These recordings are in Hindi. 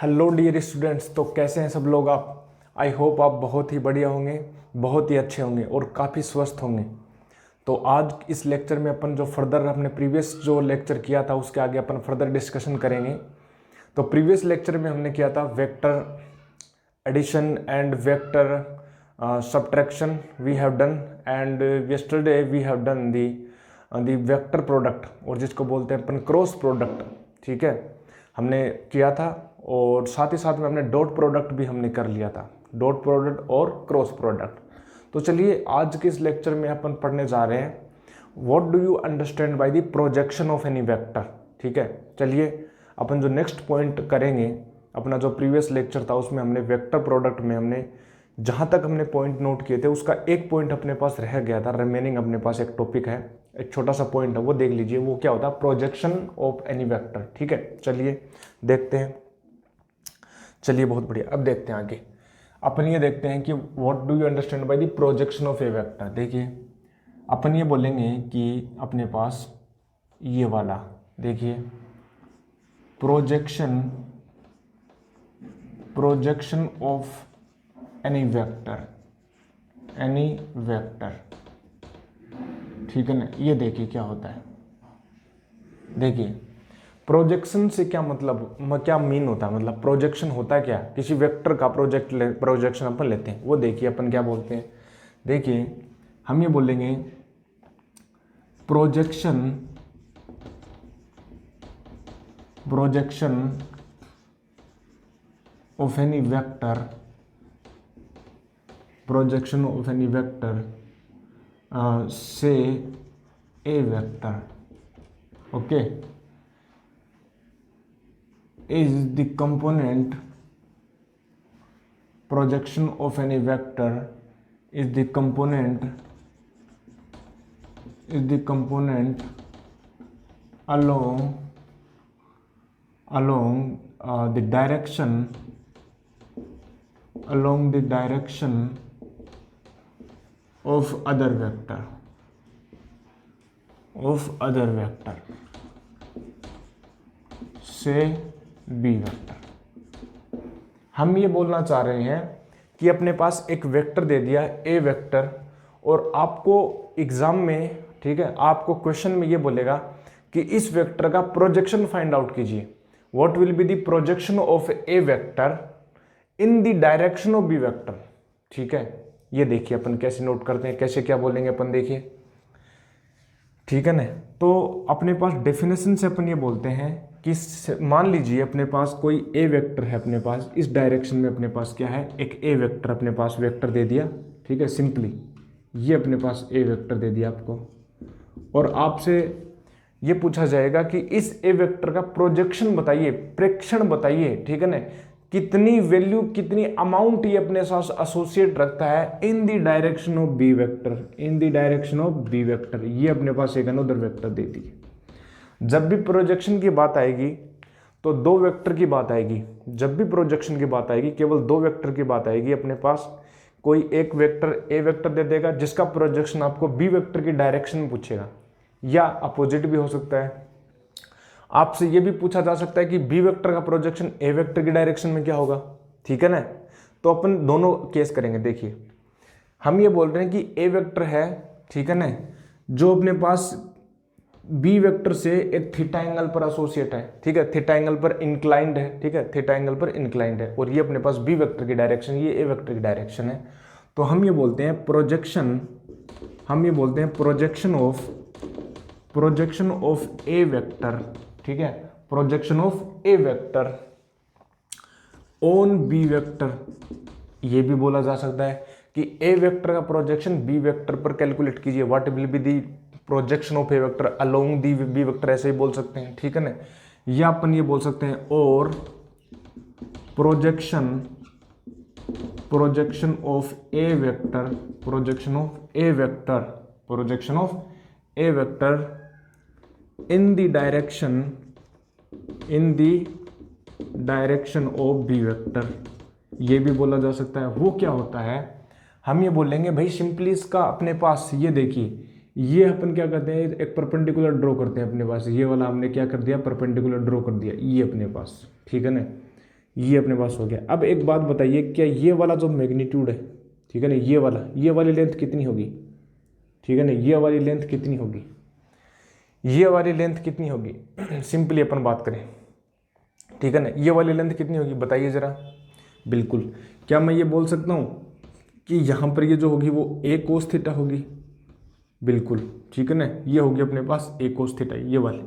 Hello dear students. तो कैसे हैं सब लोग आप? आई होप आप बहुत ही बढ़िया होंगे, बहुत ही अच्छे होंगे और काफ़ी स्वस्थ होंगे। तो आज इस लेक्चर में अपन जो फर्दर हमने प्रीवियस जो लेक्चर किया था उसके आगे अपन फर्दर डिस्कशन करेंगे। तो प्रीवियस लेक्चर में हमने किया था vector addition and vector subtraction we have done, and yesterday we have done the vector product, और जिसको बोलते हैं अपन क्रॉस प्रोडक्ट। ठीक है, हमने किया था। और साथ ही साथ में हमने डॉट प्रोडक्ट भी हमने कर लिया था, डॉट प्रोडक्ट और क्रॉस प्रोडक्ट। तो चलिए आज के इस लेक्चर में अपन पढ़ने जा रहे हैं what do you understand by the projection of any vector. ठीक है, चलिए अपन जो नेक्स्ट पॉइंट करेंगे, अपना जो प्रीवियस लेक्चर था उसमें हमने वेक्टर प्रोडक्ट में हमने जहाँ तक हमने पॉइंट नोट किए थे उसका एक पॉइंट अपने पास रह गया था। रिमेनिंग अपने पास एक टॉपिक है, एक छोटा सा पॉइंट है, वो देख लीजिए। वो क्या होता है? Projection of any vector. ठीक है, चलिए देखते हैं। चलिए बहुत बढ़िया, अब देखते हैं आगे। अपन ये देखते हैं कि what do you understand by the projection of A vector. देखिए अपन ये बोलेंगे कि अपने पास ये वाला देखिए प्रोजेक्शन ऑफ एनी वेक्टर, ठीक है ना। ये देखिए क्या होता है। देखिए प्रोजेक्शन से क्या मतलब, क्या मीन होता है, मतलब प्रोजेक्शन होता है क्या? किसी वेक्टर का प्रोजेक्शन अपन लेते हैं, वो देखिए अपन क्या बोलते हैं। देखिए हम ये बोलेंगे projection of any vector, say A vector, okay, is the component projection of any vector is the component along the direction of other vector से बी वेक्टर। हम ये बोलना चाह रहे हैं कि अपने पास एक वेक्टर दे दिया ए वेक्टर, और आपको एग्जाम में, ठीक है, आपको क्वेश्चन में ये बोलेगा कि इस वेक्टर का प्रोजेक्शन फाइंड आउट कीजिए। What will be the projection of A vector in the direction of B vector. ठीक है, ये देखिए अपन कैसे नोट करते हैं, कैसे क्या बोलेंगे अपन, देखिए। ठीक है ना, तो अपने पास डेफिनेशन से अपन ये बोलते हैं कि मान लीजिए अपने पास कोई ए वेक्टर है, अपने पास इस डायरेक्शन में अपने पास क्या है, एक ए वेक्टर अपने पास वेक्टर दे दिया। ठीक है, सिंपली ये अपने पास ए वेक्टर दे दिया आपको, और आपसे ये पूछा जाएगा कि इस ए वेक्टर का प्रोजेक्शन बताइए, प्रेक्षण बताइए। ठीक है ना, कितनी वैल्यू, कितनी अमाउंट ये अपने साथ एसोसिएट रखता है in the direction of B vector, ये अपने पास एक अनदर वेक्टर देती है। जब भी प्रोजेक्शन की बात आएगी तो दो वेक्टर की बात आएगी। जब भी प्रोजेक्शन की बात आएगी केवल दो वेक्टर की बात आएगी। अपने पास कोई एक वेक्टर ए वेक्टर दे देगा जिसका प्रोजेक्शन आपको बी वेक्टर की डायरेक्शन में पूछेगा, या अपोजिट भी हो सकता है। आपसे यह भी पूछा जा सकता है कि बी वेक्टर का प्रोजेक्शन ए वेक्टर की डायरेक्शन में क्या होगा। ठीक है ना, तो अपन दोनों केस करेंगे। देखिए हम ये बोल रहे हैं कि ए वेक्टर है, ठीक है ना, जो अपने पास बी वेक्टर से एक थीटा एंगल पर एसोसिएट है। ठीक है, थीटा एंगल पर इंक्लाइंड है। ठीक है, थीटा एंगल पर इंक्लाइंड है, और ये अपने पास बी वेक्टर की डायरेक्शन, ये ए वेक्टर की डायरेक्शन है। तो हम ये बोलते हैं प्रोजेक्शन ऑफ ए वेक्टर। ठीक है, projection of A vector on B vector, ये भी बोला जा सकता है कि ए वेक्टर का प्रोजेक्शन बी वेक्टर पर कैलकुलेट कीजिए। What will be the projection of A vector along the B vector, ऐसे ही बोल सकते हैं। ठीक है ना, या अपन ये बोल सकते हैं और projection of A vector in the direction of B vector, ये भी बोला जा सकता है। वो क्या होता है, हम ये बोलेंगे भाई सिंपली इसका अपने पास ये देखिए, ये अपन क्या करते हैं, एक परपेंडिकुलर ड्रॉ करते हैं अपने पास। ये वाला हमने क्या कर दिया, परपेंडिकुलर ड्रॉ कर दिया, ये अपने पास। ठीक है ना, ये अपने पास हो गया। अब एक बात बताइए, क्या ये वाला जो मैग्नीट्यूड है, ठीक है ना, ये वाली लेंथ कितनी होगी, ठीक है ना, ये वाली लेंथ कितनी होगी, ये वाली लेंथ कितनी होगी सिंपली अपन बात करें, ठीक है ना, ये वाली लेंथ कितनी होगी बताइए ज़रा। बिल्कुल, क्या मैं ये बोल सकता हूँ कि यहाँ पर ये जो होगी वो ए कोस थीटा होगी, बिल्कुल, ठीक है ना, ये होगी अपने पास ए कोस थीटा, ये वाली।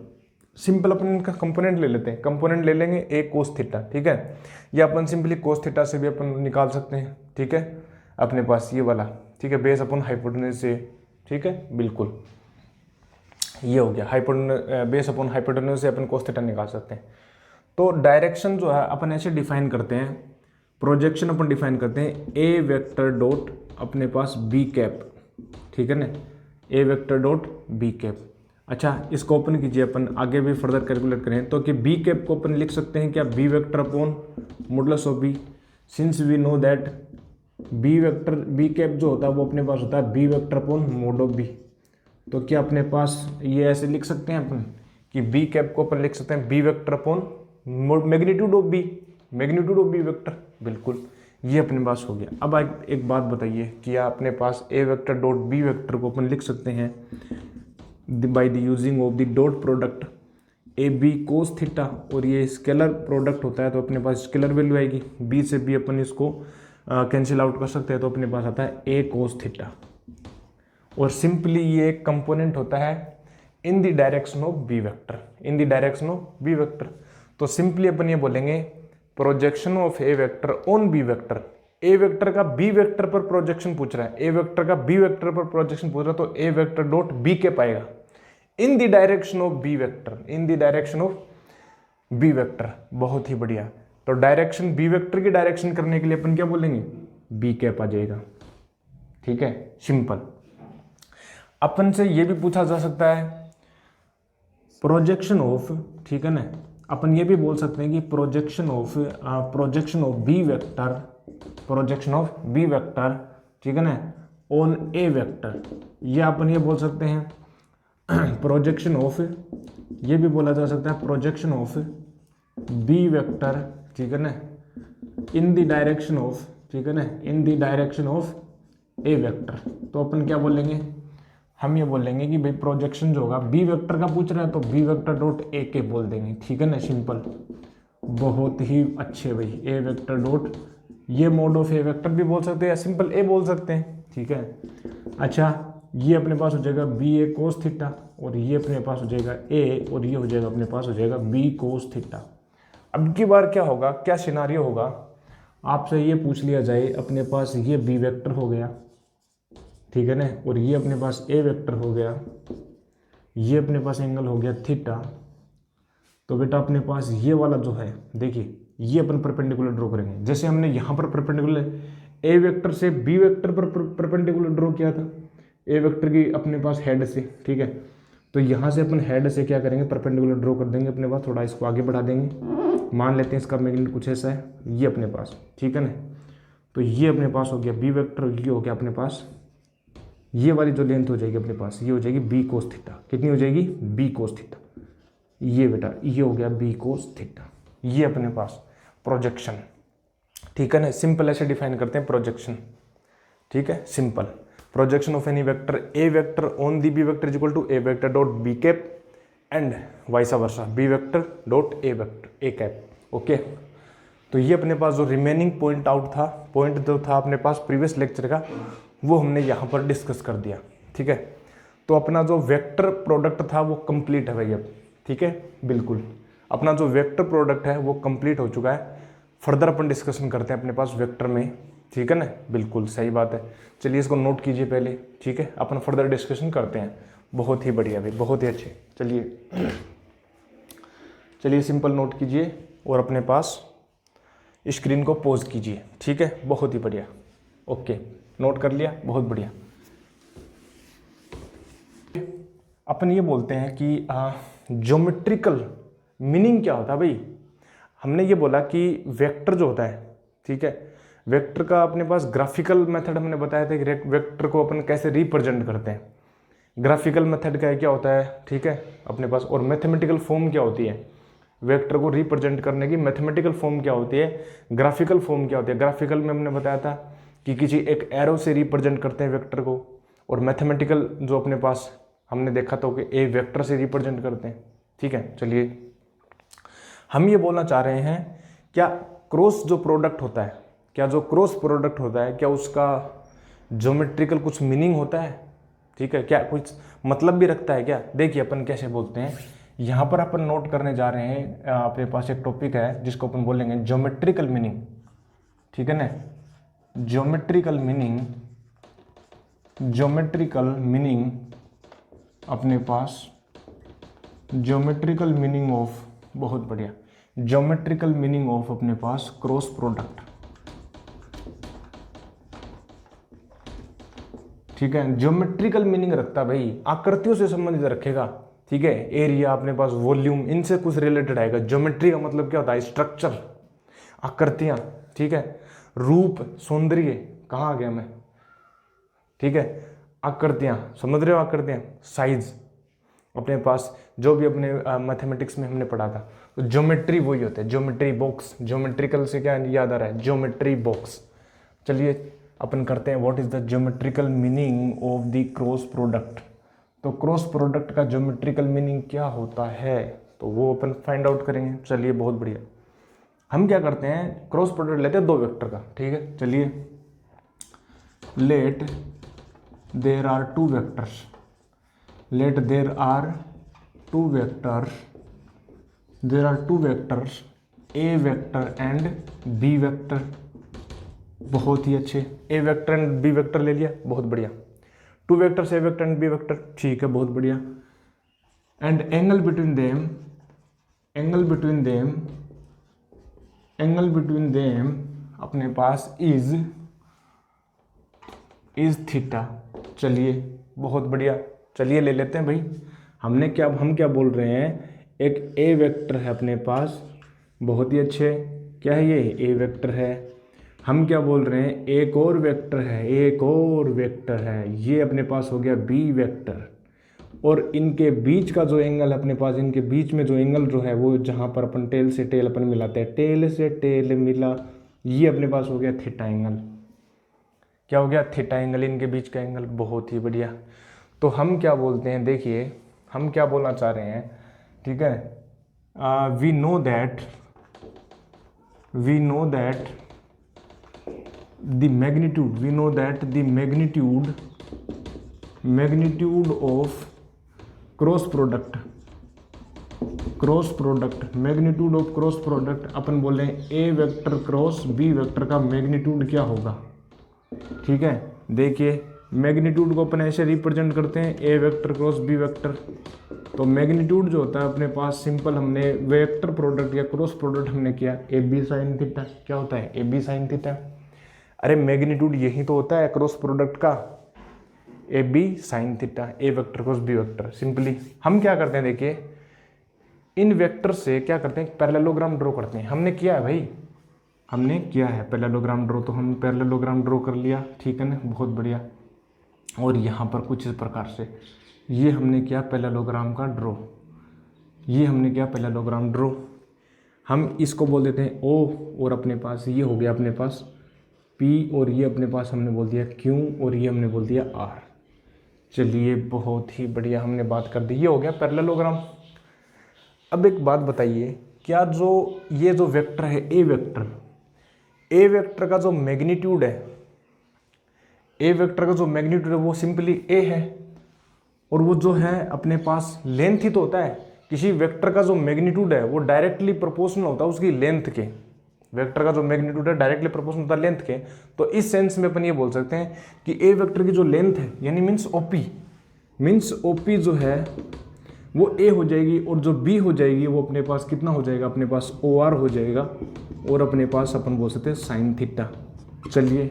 सिंपल अपन इनका कंपोनेंट ले लेते हैं, कंपोनेंट ले लेंगे ए कोस थीटा, ठीक है, या अपन सिंपली कोस थीटा से भी अपन निकाल सकते हैं, ठीक है, अपने पास ये वाला, ठीक है, बेस अपन हाइपोटेन्यूज से, ठीक है, बिल्कुल, ये हो गया हाइपोटेन्यूज, बेस अपन हाइपोटेन्यूज से अपन कोस थीटा निकाल सकते हैं। तो डायरेक्शन जो है अपन ऐसे डिफाइन करते हैं, प्रोजेक्शन अपन डिफाइन करते हैं ए वेक्टर डॉट अपने पास बी कैप, ठीक है ना, ए वेक्टर डॉट बी कैप। अच्छा, इसको ओपन कीजिए, अपन आगे भी फर्दर कैलकुलेट करें तो कि बी कैप को अपन लिख सकते हैं क्या, B vector upon modulus of B, since we know that B vector, B cap जो होता है वो अपने पास होता है B vector upon mod of B. तो क्या अपने पास ये ऐसे लिख सकते हैं अपन कि बी कैप को अपन लिख सकते हैं B vector upon magnitude of B, magnitude of B vector, बिल्कुल, ये अपने पास हो गया। अब एक बात बताइए, क्या अपने पास A vector dot B vector को अपन लिख सकते हैं by the using of the dot product A B cos theta, और ये स्केलर प्रोडक्ट होता है तो अपने पास स्केलर वैल्यू आएगी, बी से भी अपन इसको कैंसिल आउट कर सकते हैं तो अपने पास आता है ए कोस थीटा, और सिंपली ये एक कंपोनेंट होता है in the direction of B vector, in the direction of B vector. तो सिंपली अपन ये बोलेंगे projection of A vector on B vector, A vector का बी वेक्टर पर प्रोजेक्शन पूछ रहा है, ए वेक्टर का बी वेक्टर पर प्रोजेक्शन पूछ रहा है, तो ए वेक्टर डॉट बी के पाएगा in the direction of B vector, in the direction of B vector. बहुत ही बढ़िया। तो डायरेक्शन बी वेक्टर की डायरेक्शन करने के लिए अपन क्या बोलेंगे, बी कैप आ जाएगा, ठीक है, सिंपल। अपन से ये भी पूछा जा सकता है प्रोजेक्शन ऑफ, ठीक है ना, अपन ये भी बोल सकते हैं कि projection of B vector, projection of B vector, ठीक है ना, ऑन ए वेक्टर, ये अपन ये बोल सकते हैं प्रोजेक्शन ऑफ, ये भी बोला जा सकता है प्रोजेक्शन ऑफ बी वेक्टर, ठीक है ना, इन द डायरेक्शन ऑफ, ठीक है ना, इन the direction of A vector. तो अपन क्या बोलेंगे, हम ये बोलेंगे कि भाई प्रोजेक्शन जो होगा बी वेक्टर का पूछ रहा है तो बी वेक्टर डॉट ए के बोल देंगे, ठीक है ना, सिंपल, बहुत ही अच्छे भाई, ए वेक्टर डॉट, ये मोड ऑफ ए वेक्टर भी बोल सकते हैं या सिंपल ए बोल सकते हैं, ठीक है। अच्छा, ये अपने पास हो जाएगा बी ए कोस थीटा, और ये अपने पास हो जाएगा ए, और ये हो जाएगा अपने पास हो जाएगा बी कोस थीटा। अब की बार क्या होगा, क्या सिनारियो होगा, आपसे ये पूछ लिया जाए अपने पास ये बी वेक्टर हो गया, ठीक है ना, और ये अपने पास ए वेक्टर हो गया, ये अपने पास एंगल हो गया थीटा। तो बेटा अपने पास ये वाला जो है, देखिए ये अपन परपेंडिकुलर ड्रॉ करेंगे, जैसे हमने यहाँ पर परपेंडिकुलर ए वेक्टर से बी वेक्टर पर परपेंडिकुलर ड्रॉ किया था, ए वेक्टर की अपने पास हेड से, ठीक है, तो यहाँ से अपन हेड से क्या करेंगे, परपेंडिकुलर ड्रॉ कर देंगे अपने पास, थोड़ा इसको आगे बढ़ा देंगे, मान लेते हैं इसका मैग्नीट्यूड कुछ ऐसा है, ये अपने पास, ठीक है ना, तो ये अपने पास हो गया बी वेक्टर, ये हो गया अपने पास, ये वाली जो लेंथ हो जाएगी अपने पास, ये हो जाएगी बी कोस थीटा, कितनी हो जाएगी, बी कोस थीटा, ये बेटा ये हो गया बी कोस थीटा, ये अपने पास प्रोजेक्शन, ठीक है ना, सिंपल ऐसे डिफाइन करते हैं प्रोजेक्शन, ठीक है, simple, projection of any vector A vector on the B vector is equal to A vector dot B cap and vice versa B vector dot A vector A cap, okay. तो ये अपने पास जो रिमेनिंग पॉइंट आउट था, पॉइंट जो था अपने पास प्रीवियस लेक्चर का, वो हमने यहाँ पर डिस्कस कर दिया, ठीक है। तो अपना जो वेक्टर प्रोडक्ट था वो कंप्लीट है भाई अब, ठीक है, बिल्कुल, अपना जो वेक्टर प्रोडक्ट है वो कंप्लीट हो चुका है। फर्दर अपन डिस्कशन करते हैं अपने पास वेक्टर में, ठीक है ना, बिल्कुल सही बात है। चलिए इसको नोट कीजिए पहले, ठीक है, अपन फर्दर डिस्कशन करते हैं। बहुत ही बढ़िया भाई, बहुत ही अच्छे। चलिए सिंपल नोट कीजिए और अपने पास स्क्रीन को पॉज कीजिए, ठीक है, बहुत ही बढ़िया, ओके, नोट कर लिया, बहुत बढ़िया। अपन ये बोलते हैं कि ज्योमेट्रिकल मीनिंग क्या होता है भाई। हमने ये बोला कि वेक्टर जो होता है, ठीक है, वेक्टर का अपने पास ग्राफिकल मेथड हमने बताया था कि वेक्टर को अपन कैसे रिप्रेजेंट करते हैं। ग्राफिकल मेथड का क्या होता है, ठीक है, अपने पास, और मैथमेटिकल फॉर्म क्या होती है वेक्टर को रिप्रेजेंट करने की मैथमेटिकल फॉर्म क्या होती है, ग्राफिकल फॉर्म क्या होती है। ग्राफिकल में हमने बताया था कि किसी एक एरो से रिप्रेजेंट करते हैं वेक्टर को, और मैथमेटिकल जो अपने पास हमने देखा था कि ए वेक्टर से रिप्रेजेंट करते हैं। ठीक है, चलिए हम ये बोलना चाह रहे हैं, क्या क्रॉस जो प्रोडक्ट होता है, क्या जो क्रॉस प्रोडक्ट होता है, क्या उसका ज्योमेट्रिकल कुछ मीनिंग होता है। ठीक है, क्या कुछ मतलब भी रखता है क्या। देखिए अपन कैसे बोलते हैं, यहाँ पर अपन नोट करने जा रहे हैं, अपने पास एक टॉपिक है जिसको अपन बोलेंगे ज्योमेट्रिकल मीनिंग। ठीक है ना, ज्योमेट्रिकल मीनिंग, ज्योमेट्रिकल मीनिंग अपने पास, ज्योमेट्रिकल मीनिंग ऑफ, बहुत बढ़िया, ज्योमेट्रिकल मीनिंग ऑफ अपने पास क्रॉस प्रोडक्ट। ठीक है, ज्योमेट्रिकल मीनिंग रखता है भाई, आकृतियों से संबंधित रखेगा। ठीक है, एरिया अपने पास, वॉल्यूम, इनसे कुछ रिलेटेड आएगा। ज्योमेट्री का मतलब क्या होता है, स्ट्रक्चर, आकृतियां। ठीक है, रूप, सौंदर्य, कहाँ आ गया मैं। ठीक है, आकृतियां, समझ रहे हो, आकृतियां, साइज अपने पास, जो भी अपने मैथमेटिक्स में हमने पढ़ा था। तो ज्योमेट्री वही होता है, ज्योमेट्री बॉक्स। ज्योमेट्रिकल से क्या याद आ रहा है, ज्योमेट्री बॉक्स। चलिए अपन करते हैं, what is the geometrical meaning of the cross product. तो क्रॉस प्रोडक्ट का ज्योमेट्रिकल मीनिंग क्या होता है, तो वो अपन फाइंड आउट करेंगे। चलिए बहुत बढ़िया, हम क्या करते हैं, क्रॉस प्रोडक्ट लेते हैं दो वेक्टर का। ठीक है, चलिए, let there are two vectors, let there are two vectors, there are two vectors, a vector and b vector। बहुत ही अच्छे, a vector and b vector ले लिया, बहुत बढ़िया। Two vectors, a vector and b vector, ठीक है, बहुत बढ़िया। And angle between them, angle between them, angle between them अपने पास इज थीटा। चलिए बहुत बढ़िया, चलिए ले लेते हैं भाई। हमने क्या, हम क्या बोल रहे हैं, एक ए वेक्टर है अपने पास, बहुत ही अच्छे, क्या है ये, ए वेक्टर है। हम क्या बोल रहे हैं, एक और वेक्टर है, एक और वेक्टर है, ये अपने पास हो गया बी वेक्टर। और इनके बीच का जो एंगल अपने पास, इनके बीच में जो एंगल जो है वो, जहाँ पर अपन टेल से टेल अपन मिलाते हैं, टेल से टेल मिला, ये अपने पास हो गया थीटा एंगल। क्या हो गया, थीटा एंगल, इनके बीच का एंगल, बहुत ही बढ़िया। तो हम क्या बोलते हैं, देखिए हम क्या बोलना चाह रहे हैं। ठीक है, we know that the magnitude, we know that the magnitude of cross product, magnitude of cross product, अपन बोल रहे हैं A vector cross B vector का मैग्नीट्यूड क्या होगा। ठीक है, देखिए मैग्नीट्यूड को अपन ऐसे रिप्रेजेंट करते हैं, A vector cross B vector. तो मैग्नीट्यूड जो होता है अपने पास, सिंपल हमने वेक्टर प्रोडक्ट या क्रॉस प्रोडक्ट हमने किया, ए बी साइन थीटा। क्या होता है, ए बी साइन थीटा। अरे मैग्नीट्यूड यही तो होता है क्रॉस प्रोडक्ट का, A B sine theta, A vector cross B vector. Simply हम क्या करते हैं, देखिए इन वेक्टर से क्या करते हैं, पैरेललोग्राम ड्रॉ करते हैं। हमने किया है भाई, हमने किया है पैरेललोग्राम ड्रॉ, तो हम पैरेललोग्राम ड्रॉ कर लिया। ठीक है ना, बहुत बढ़िया। और यहाँ पर कुछ इस प्रकार से, ये हमने किया पैरेललोग्राम का ड्रॉ, ये हमने किया पैरेललोग्राम ड्रॉ। हम इसको बोल देते हैं ओ, और अपने पास ये हो गया अपने पास पी, और ये अपने पास हमने बोल दिया क्यू, और ये हमने बोल दिया आर। चलिए बहुत ही बढ़िया, हमने बात कर दी, ये हो गया पैरेललोग्राम। अब एक बात बताइए, क्या जो ये जो वेक्टर है ए वेक्टर, ए वेक्टर का जो मैग्नीट्यूड है, ए वेक्टर का जो मैग्नीट्यूड है वो सिंपली ए है, और वो जो है अपने पास लेंथ ही तो होता है। किसी वेक्टर का जो मैग्नीट्यूड है वो डायरेक्टली प्रोपोर्शनल होता है उसकी लेंथ के, वेक्टर का जो मैग्नीट्यूड है डायरेक्टली प्रोपोर्शनल होता है लेंथ के। तो इस सेंस में अपन ये बोल सकते हैं कि ए वेक्टर की जो लेंथ है, यानी मीन्स ओपी जो है वो ए हो जाएगी, और जो बी हो जाएगी वो अपने पास कितना हो जाएगा, अपने पास ओ आर हो जाएगा, और अपने पास अपन बोल सकते हैं साइन थीटा। चलिए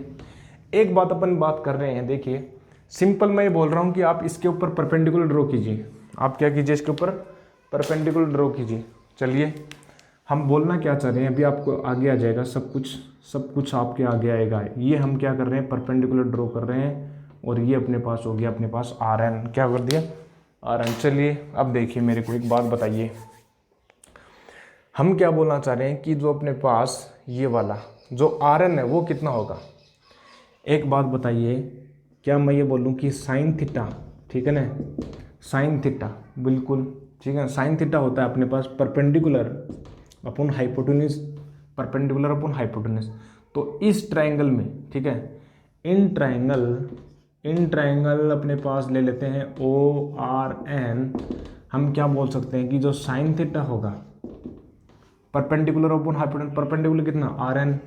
एक बात अपन बात कर रहे हैं, देखिए सिंपल मैं ये बोल रहा हूँ कि आप इसके ऊपर परपेंडिकुलर ड्रॉ कीजिए। आप क्या कीजिए, इसके ऊपर परपेंडिकुलर ड्रॉ कीजिए। चलिए हम बोलना क्या चाह रहे हैं, अभी आपको आगे आ जाएगा, सब कुछ आपके आगे आएगा। ये हम क्या कर रहे हैं, परपेंडिकुलर ड्रॉ कर रहे हैं, और ये अपने पास हो गया अपने पास आर एन, क्या कर दिया, आर एन। चलिए अब देखिए मेरे को एक बात बताइए, हम क्या बोलना चाह रहे हैं कि जो अपने पास ये वाला जो आर एन है वो कितना होगा। एक बात बताइए, क्या मैं ये बोलूँ कि साइन थीटा, ठीक है ना, साइन थीटा, बिल्कुल ठीक है, साइन थीटा होता है अपने पास perpendicular upon hypotenuse, perpendicular upon hypotenuse. तो इस ट्राइंगल में, ठीक है, इन ट्राइंगल अपने पास ले लेते हैं ओ आर एन। हम क्या बोल सकते हैं कि जो साइन थीटा होगा परपेंडिकुलर अपॉन हाइपोटेन्यूज, परपेंडिकुलर कितना आर एन,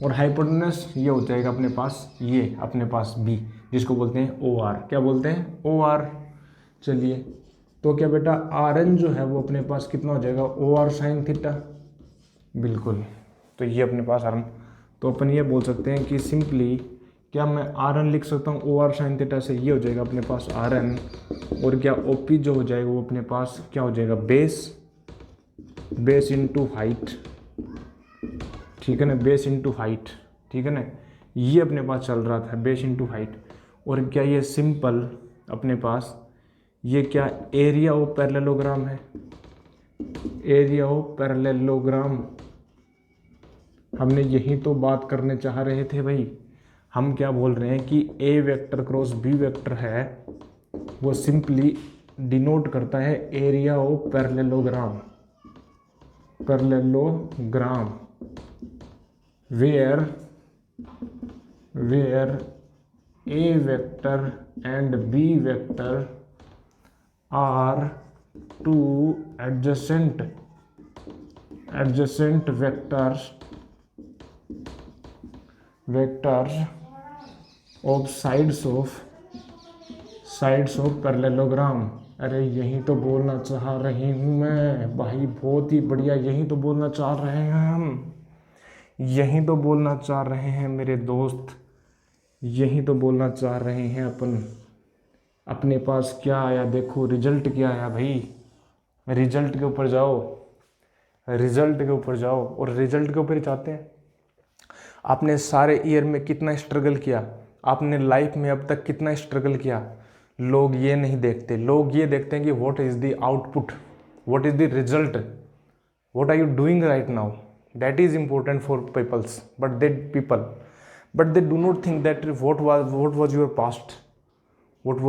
और हाइपोटेन्यूज ये हो जाएगा अपने पास, ये अपने पास बी, जिसको बोलते हैं ओ आर। क्या बोलते हैं? O R. चलिए, तो क्या बेटा आर एन जो है वो अपने पास कितना हो जाएगा? ओ आर साइन थीटा, बिल्कुल। तो ये अपने पास आर एन, तो अपन ये बोल सकते हैं कि सिंपली क्या मैं आर एन लिख सकता हूँ ओ आर साइन थीटा से, ये हो जाएगा अपने पास आर एन, और क्या ओ पी जो हो जाएगा वो अपने पास क्या हो जाएगा? बेस इंटू हाइट, ठीक है ना, बेस इंटू हाइट, ठीक है ना, ये अपने पास चल रहा था बेस इंटू हाइट। और क्या ये सिंपल अपने पास ये क्या एरिया ऑफ पैरेललोग्राम है, एरिया ऑफ पैरेललोग्राम। हमने यही तो बात करने चाह रहे थे भाई। हम क्या बोल रहे हैं कि A vector cross B vector है वो सिंपली डिनोट करता है area of parallelogram, parallelogram where a vector and b vector are two adjacent vectors of sides of parallelogram। अरे यही तो बोलना चाह रही हूँ मैं भाई, बहुत ही बढ़िया, यही तो बोलना चाह रहे हैं हम, यही तो बोलना चाह रहे हैं मेरे दोस्त, यही तो बोलना चाह रहे हैं अपन। अपने पास क्या आया देखो, रिजल्ट क्या आया भाई, रिजल्ट के ऊपर जाओ, रिजल्ट के ऊपर जाओ, और रिजल्ट के ऊपर ही चाहते हैं। आपने सारे ईयर में कितना स्ट्रगल किया, आपने लाइफ में अब तक कितना स्ट्रगल किया, लोग ये नहीं देखते। लोग ये देखते हैं कि what is the output, what is the result, what are you doing right now, that is important for peoples, but they do not think that what was your past, what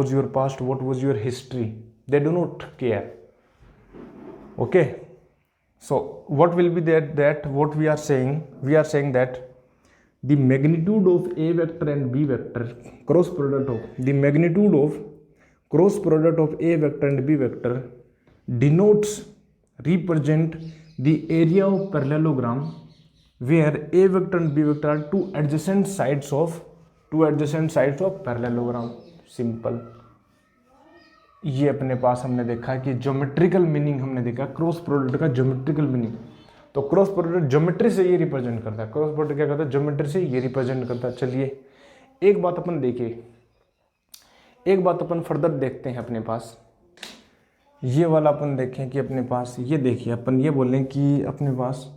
was your history, they do not care. Okay, so what will be that what we are saying that the magnitude of a vector and b vector, cross product of the magnitude of cross product of a vector and b vector represent the area of parallelogram where a vector and b vector are two adjacent sides of parallelogram। Simple. ये अपने पास हमने देखा कि ज्योमेट्रिकल मीनिंग हमने देखा क्रॉस प्रोडक्ट का, ज्योमेट्रिकल मीनिंग। तो क्रॉस प्रोडक्ट ज्योमेट्री से ये रिप्रेजेंट करता है, क्रॉस प्रोडक्ट क्या करता है? ज्योमेट्री से ये रिप्रेजेंट करता है। चलिए एक बात अपन देखिए, एक बात अपन फर्दर देखते हैं अपने पास, ये वाला अपन देखें कि अपने पास ये देखिए, अपन ये बोलें कि अपने पास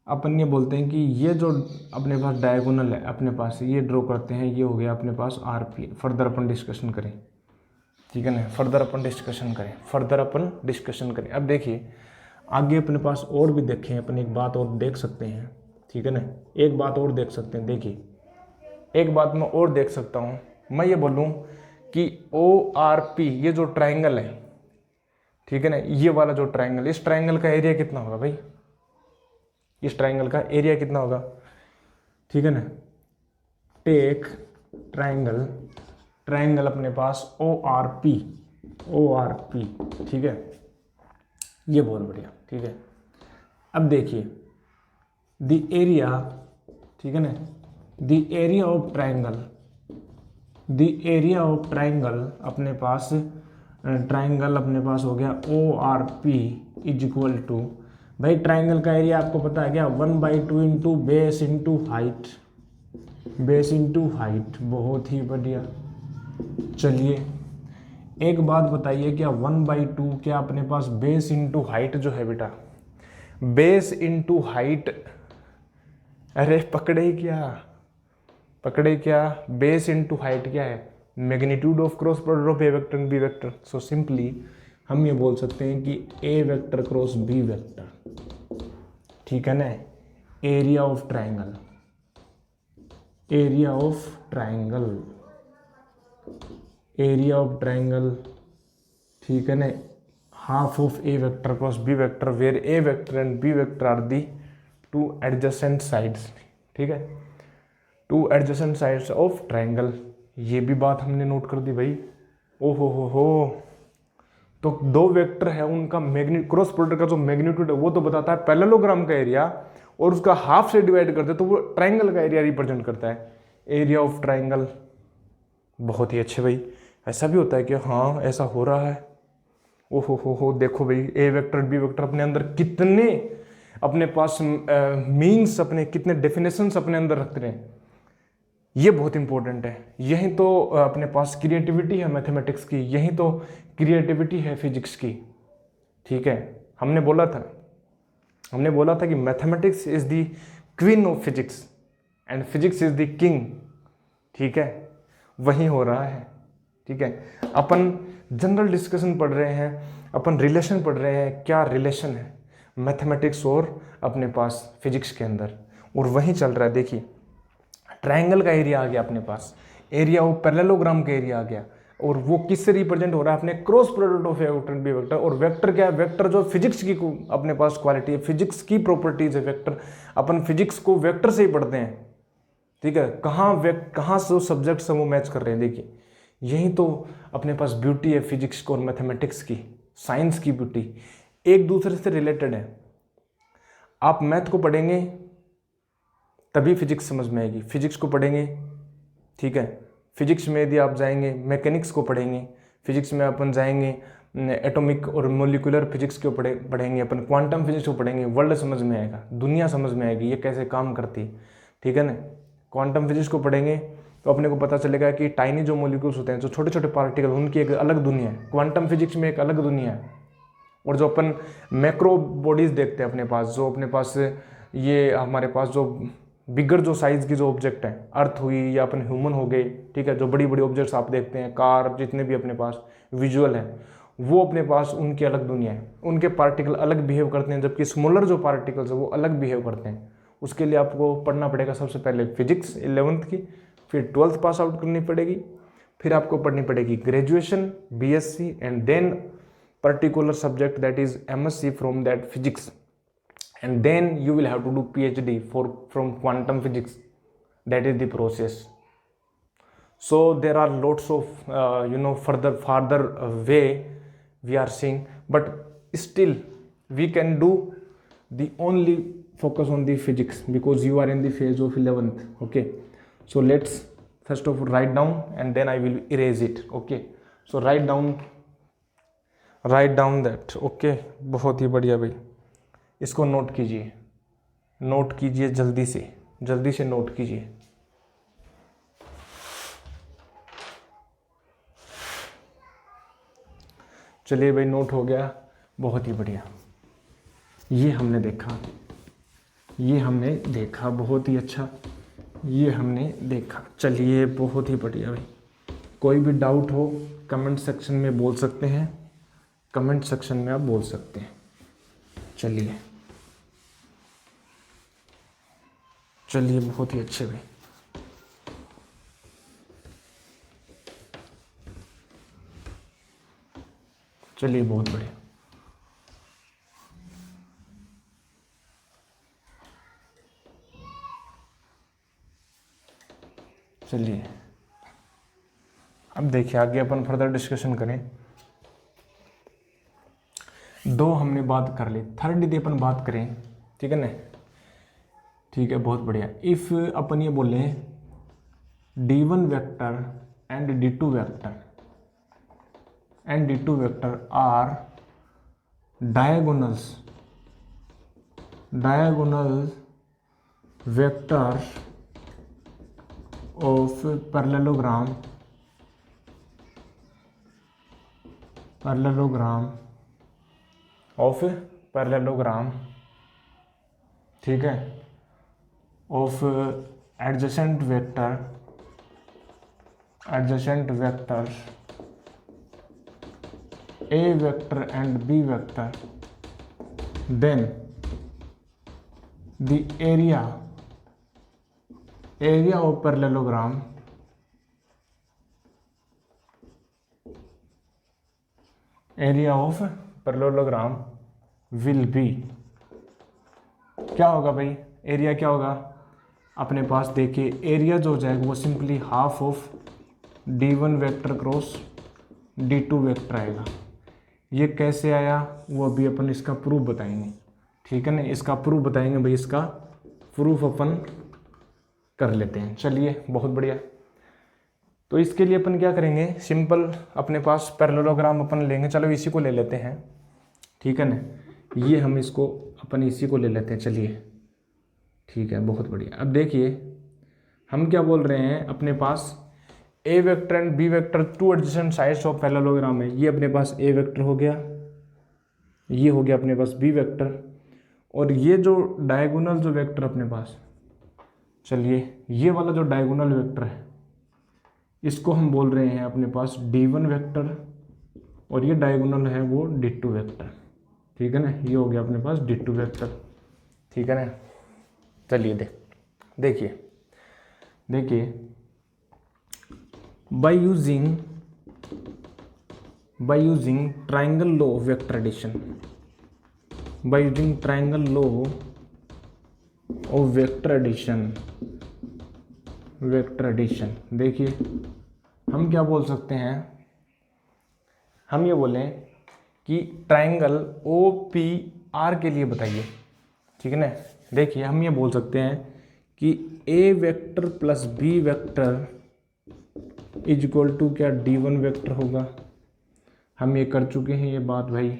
अपन ये बोलते हैं कि ये जो अपने पास डायगोनल है अपने पास, ये ड्रॉ करते हैं, ये हो गया अपने पास आर पी। फर्दर अपन डिस्कशन करें, ठीक है ना, फर्दर अपन डिस्कशन करें। अब देखिए आगे अपने पास और भी देखें, अपन एक बात और देख सकते हैं, ठीक है ना, एक बात और देख सकते हैं। देखिए एक बात मैं और देख सकता हूँ, मैं ये बोलूँ कि ओ आर पी ये जो ट्राइंगल है, ठीक है ना, ये वाला जो ट्राइंगल, इस ट्राइंगल का एरिया कितना होगा भाई? इस ट्राइंगल का एरिया कितना होगा? ठीक है ना, टेक ट्राइंगल अपने पास ओ आर पी, ठीक है, ये बहुत बढ़िया, ठीक है। अब देखिए द एरिया, ठीक है ना, द एरिया ऑफ ट्राइंगल अपने पास, ट्राइंगल अपने पास हो गया O R P is equal to, भाई ट्राइंगल का एरिया आपको पता है क्या? 1/2 इंटू बेस इंटू हाइट। बहुत ही बढ़िया। चलिए एक बात बताइए, क्या 1/2 क्या अपने पास बेस इंटू हाइट जो है बेटा, बेस इंटू हाइट, अरे पकड़े क्या, बेस इंटू हाइट क्या है? Magnitude of cross product of A vector and B vector. So simply हम ये बोल सकते हैं कि A vector cross B vector, ठीक है ना, area of triangle, area of triangle, area of triangle, ठीक है ना, half of A vector cross B vector where A vector and B vector are the two adjacent sides, ठीक है, two adjacent sides of triangle. ये भी बात हमने नोट कर दी भाई। ओ हो, तो दो वेक्टर है उनका क्रॉस प्रोडक्ट का जो मैग्नीट्यूड है वो तो बताता है पैरेललोग्राम का एरिया, और उसका हाफ से डिवाइड करते तो वो ट्राइंगल का एरिया रिप्रेजेंट करता है, एरिया ऑफ ट्राइंगल। बहुत ही अच्छे भाई, ऐसा भी होता है कि हाँ ऐसा हो रहा है। ओ हो, देखो भाई ए वेक्टर बी वेक्टर अपने अंदर कितने अपने पास मीन्स, अपने कितने डेफिनेशंस अपने अंदर रखते हैं, ये बहुत इंपॉर्टेंट है। यही तो अपने पास क्रिएटिविटी है मैथमेटिक्स की, यही तो क्रिएटिविटी है फिजिक्स की, ठीक है। हमने बोला था कि mathematics is the queen of physics and physics is the king, ठीक है, वही हो रहा है, ठीक है। अपन जनरल डिस्कशन पढ़ रहे हैं, अपन रिलेशन पढ़ रहे हैं, क्या रिलेशन है मैथमेटिक्स और अपने पास फिजिक्स के अंदर, और वही चल रहा है। देखिए ट्रायंगल का एरिया आ गया अपने पास, एरिया ऑफ पैरेललोग्राम का एरिया आ गया, और वो किससे रिप्रेजेंट हो रहा है, अपने cross product of A vector B vector. और वेक्टर क्या है, वेक्टर जो फिजिक्स की अपने पास क्वालिटी है, फिजिक्स की प्रॉपर्टीज है वेक्टर। अपन फिजिक्स को वेक्टर से ही पढ़ते हैं, ठीक है। कहाँ से सब्जेक्ट से वो मैच कर रहे हैं, देखिए यही तो अपने पास ब्यूटी है फिजिक्स को और मैथमेटिक्स की, साइंस की ब्यूटी एक दूसरे से रिलेटेड है। आप मैथ को पढ़ेंगे तभी फिजिक्स समझ में आएगी, फिजिक्स को पढ़ेंगे, ठीक है। फिजिक्स में यदि आप जाएंगे मैकेनिक्स को पढ़ेंगे, फिजिक्स में अपन जाएंगे एटॉमिक और मोलिकुलर फिजिक्स को पढ़ेंगे, अपन क्वांटम फिजिक्स को पढ़ेंगे, वर्ल्ड समझ में आएगा, दुनिया समझ में आएगी, ये कैसे काम करती है, ठीक है ना। क्वांटम फिजिक्स को पढ़ेंगे तो अपने को पता चलेगा कि टाइनी जो मोलिक्यूल्स होते हैं, जो छोटे छोटे पार्टिकल, उनकी एक अलग दुनिया है, क्वांटम फिजिक्स में एक अलग दुनिया है। और जो अपन मैक्रो बॉडीज देखते हैं अपने पास, जो अपने पास ये हमारे पास जो बिगर जो साइज की जो ऑब्जेक्ट है, अर्थ हुई या अपन ह्यूमन हो गए, ठीक है, जो बड़ी बड़ी ऑब्जेक्ट्स आप देखते हैं, कार, जितने भी अपने पास विजुअल है, वो अपने पास उनकी अलग दुनिया है, उनके पार्टिकल अलग बिहेव करते हैं, जबकि स्मॉलर जो पार्टिकल्स है वो अलग बिहेव करते हैं। उसके लिए आपको पढ़ना पड़ेगा सबसे पहले फिजिक्स 11th की, फिर 12th पास आउट करनी पड़ेगी, फिर आपको पढ़नी पड़ेगी graduation BSc and then particular subject that is MSc from that physics, and then you will have to do PhD from quantum physics. That is the process. So there are lots of further way we are seeing, but still we can do the only focus on the physics because you are in the phase of 11th. Okay, so let's first of all write down and then I will erase it. Okay, so write down that. Okay, बहुत ही बढ़िया भाई, इसको नोट कीजिए जल्दी से नोट कीजिए। चलिए भाई, नोट हो गया, बहुत ही बढ़िया। ये हमने देखा, बहुत ही अच्छा, ये हमने देखा। चलिए बहुत ही बढ़िया भाई, कोई भी डाउट हो कमेंट सेक्शन में बोल सकते हैं, कमेंट सेक्शन में आप बोल सकते हैं। चलिए बहुत ही अच्छे भाई। चलिए बहुत बढ़िया। चलिए अब देखिए आगे अपन फर्दर डिस्कशन करें। दो हमने बात कर ली, थर्ड यदि अपन बात करें, ठीक है ना, ठीक है, बहुत बढ़िया। इफ अपन ये बोले D1 vector and D2 vector are diagonal vector of parallelogram of parallelogram, ठीक है, of adjacent vector A vector and B vector, then the area of parallelogram will be, क्या होगा भाई, एरिया क्या होगा अपने पास, देखिए एरिया जो हो जाएगा वो simply half of d1 vector cross d2 vector आएगा। ये कैसे आया वो अभी अपन इसका प्रूफ बताएंगे, ठीक है ना, इसका प्रूफ बताएंगे भाई, इसका प्रूफ अपन कर लेते हैं। चलिए बहुत बढ़िया। तो इसके लिए अपन क्या करेंगे, सिंपल अपने पास पैरेललोग्राम अपन लेंगे, चलो इसी को ले लेते हैं, ठीक है ना, ये हम इसको अपन इसी को ले लेते हैं, चलिए ठीक है बहुत बढ़िया। अब देखिए हम क्या बोल रहे हैं, अपने पास A vector and B vector two adjacent sides of parallelogram है। ये अपने पास ए वेक्टर हो गया, ये हो गया अपने पास बी वेक्टर, और ये जो डायगोनल जो वेक्टर अपने पास, चलिए ये वाला जो डायगोनल वेक्टर है इसको हम बोल रहे हैं अपने पास d1 वेक्टर, और ये डायगोनल है वो d2 वेक्टर, ठीक है ना, ये हो गया अपने पास d2 वेक्टर, ठीक है ना। चलिए देखिए by using triangle law of vector addition, by using triangle law of vector addition, देखिए हम क्या बोल सकते हैं, हम ये बोलें कि ट्राइंगल OPR के लिए बताइए, ठीक है ना। देखिए हम ये बोल सकते हैं कि A vector plus B vector is equal to क्या d1 वेक्टर होगा। हम ये कर चुके हैं ये बात भाई,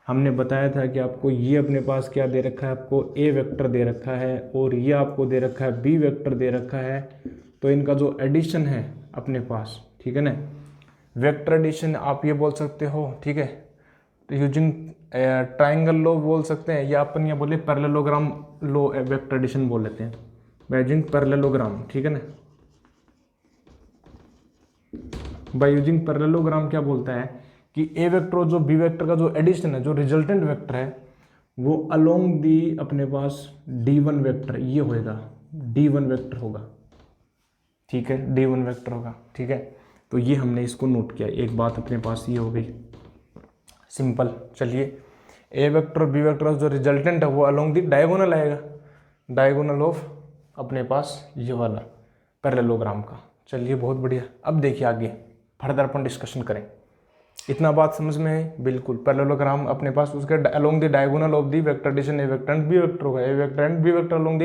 हमने बताया था कि आपको ये अपने पास क्या दे रखा है, आपको A वेक्टर दे रखा है और ये आपको दे रखा है B वेक्टर दे रखा है, तो इनका जो एडिशन है अपने पास, ठीक है ना, वेक्टर एडिशन आप ये बोल सकते हो, ठीक है। तो यूजिंग ट्राइंगल लॉ बोल सकते हैं, या अपन ये बोले पैरेललोग्राम लॉ वेक्टर एडिशन बोल लेते हैं, यूजिंग पैरेललोग्राम, ठीक है ना। बाय यूजिंग पैरेललोग्राम क्या बोलता है कि ए वेक्टर और जो बी वेक्टर का जो एडिशन है, जो रिजल्टेंट वेक्टर है, वो अलोंग दी अपने पास d1 वेक्टर, ये होएगा d1 वेक्टर होगा, ठीक है, d1 वेक्टर होगा, ठीक है। तो ये हमने इसको नोट किया, एक बात अपने पास ये हो गई सिंपल। चलिए ए वेक्टर और बी वेक्टर का जो रिजल्टेंट है वो अलोंग दी डायगोनल आएगा, डायगोनल ऑफ अपने पास ये वाला पैरेललोग्राम का। चलिए बहुत बढ़िया। अब देखिए आगे फर्दर अपन डिस्कशन करें, इतना बात समझ में है बिल्कुल। पैरेललोग्राम अपने पास उसके along the diagonal of the vector addition A vector and B vector होगा, A vector and B vector along the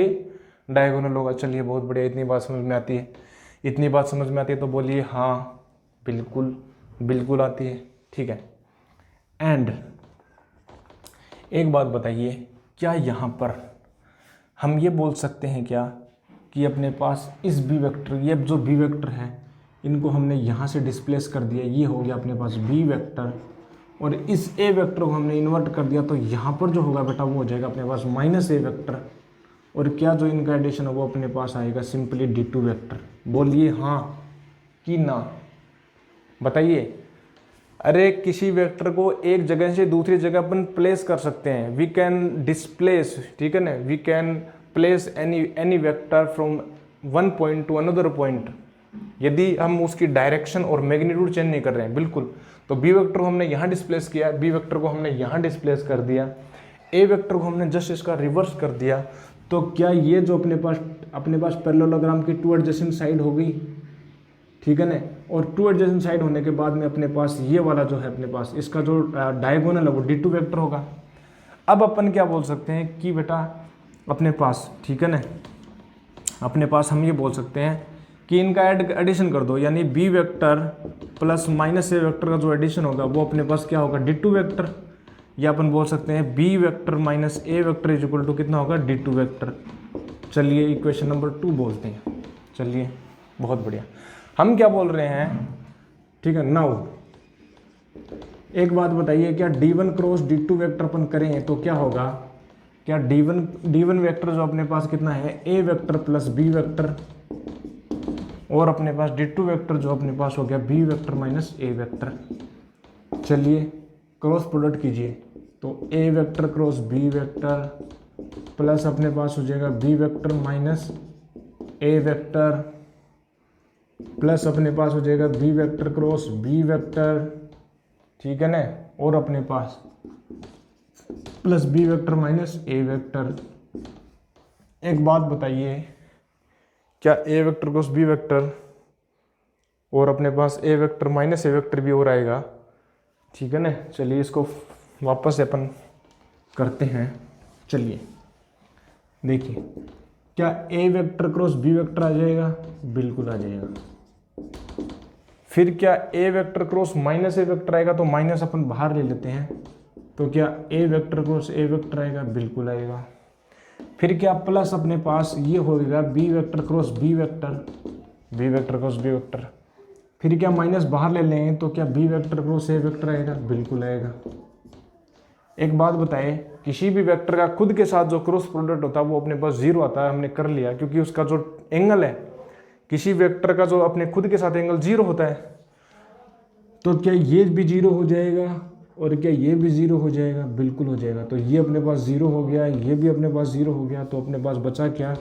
diagonal होगा। चलिए बहुत बढ़िया, इतनी बात समझ में आती है, इतनी बात समझ में आती है तो बोलिए हाँ बिल्कुल बिल्कुल आती है, ठीक है। एंड एक बात बताइए, क्या यहाँ पर हम ये बोल सकते हैं क्या कि अपने पास इस बी वेक्टर, ये जो बी वेक्टर है इनको हमने यहाँ से डिस्प्लेस कर दिया, ये हो गया अपने पास बी वेक्टर, और इस ए वेक्टर को हमने इन्वर्ट कर दिया, तो यहाँ पर जो होगा बेटा वो हो जाएगा अपने पास माइनस ए वेक्टर, और क्या जो इनका एडिशन है वो अपने पास आएगा सिंपली d2 वेक्टर। बोलिए हाँ कि ना, बताइए। अरे किसी वेक्टर को एक जगह से दूसरी जगह अपन प्लेस कर सकते हैं, वी कैन डिस्प्लेस, ठीक है ना, we can place any vector from one point to another point, यदि हम उसकी डायरेक्शन और मैग्नीट्यूड चेंज नहीं कर रहे हैं, बिल्कुल। तो बी वेक्टर को हमने यहाँ डिस्प्लेस किया, बी वेक्टर को हमने यहाँ डिस्प्लेस कर दिया, ए वेक्टर को हमने जस्ट इसका रिवर्स कर दिया, तो क्या ये जो अपने पास पैरेललोग्राम की टू एडजेसेंट साइड हो गई, ठीक है ना। और टू एडजेसेंट साइड होने के बाद में अपने पास ये वाला जो है अपने पास इसका जो डायगोनल है वो d2 वेक्टर होगा। अब अपन क्या बोल सकते हैं कि बेटा अपने पास, ठीक है ना, अपने पास हम ये बोल सकते हैं कि इनका एडिशन कर दो, यानी B vector plus minus A vector का जो एडिशन होगा वो अपने पास क्या होगा d2 वेक्टर, या अपन बोल सकते हैं B vector minus A vector is equal to कितना होगा d2 वेक्टर। चलिए इक्वेशन नंबर 2 बोलते हैं। चलिए बहुत बढ़िया। हम क्या बोल रहे हैं, ठीक है। नाउ एक बात बताइए, क्या d1 क्रॉस d2 वेक्टर अपन करें तो क्या होगा, क्या d1 वेक्टर जो अपने पास कितना है a vector plus b vector, और अपने पास d2 वेक्टर जो अपने पास हो गया b vector minus a vector. चलिए क्रॉस प्रोडक्ट कीजिए, तो a vector cross b vector plus अपने पास हो जाएगा B vector minus A vector, plus अपने पास हो जाएगा B vector cross B vector, ठीक है ना, और अपने पास plus B vector minus A vector. एक बात बताइए, क्या A vector cross B vector और अपने पास A vector minus A vector भी और आएगा, ठीक है ना। चलिए इसको वापस से अपन करते हैं। चलिए देखिए, क्या A vector cross B vector आ जाएगा? बिल्कुल आ जाएगा। फिर क्या A vector cross minus A vector आएगा? तो माइनस अपन बाहर ले लेते हैं, तो क्या A vector cross A vector आएगा? बिल्कुल आएगा। फिर क्या प्लस अपने पास ये होगा B vector cross B vector, B vector cross B vector. फिर क्या माइनस बाहर ले लेंगे, तो क्या B vector cross A vector आएगा? बिल्कुल आएगा। एक बात बताए, किसी भी वेक्टर का खुद के साथ जो क्रॉस प्रोडक्ट होता है वो अपने पास जीरो आता है, हमने कर लिया, क्योंकि उसका जो एंगल है, किसी वेक्टर का जो अपने खुद के साथ एंगल जीरो होता है। तो क्या ये भी जीरो हो जाएगा और क्या ये भी जीरो हो जाएगा? बिल्कुल हो जाएगा। तो ये अपने पास जीरो हो गया, ये भी अपने पास जीरो हो गया। तो अपने पास बचा क्या?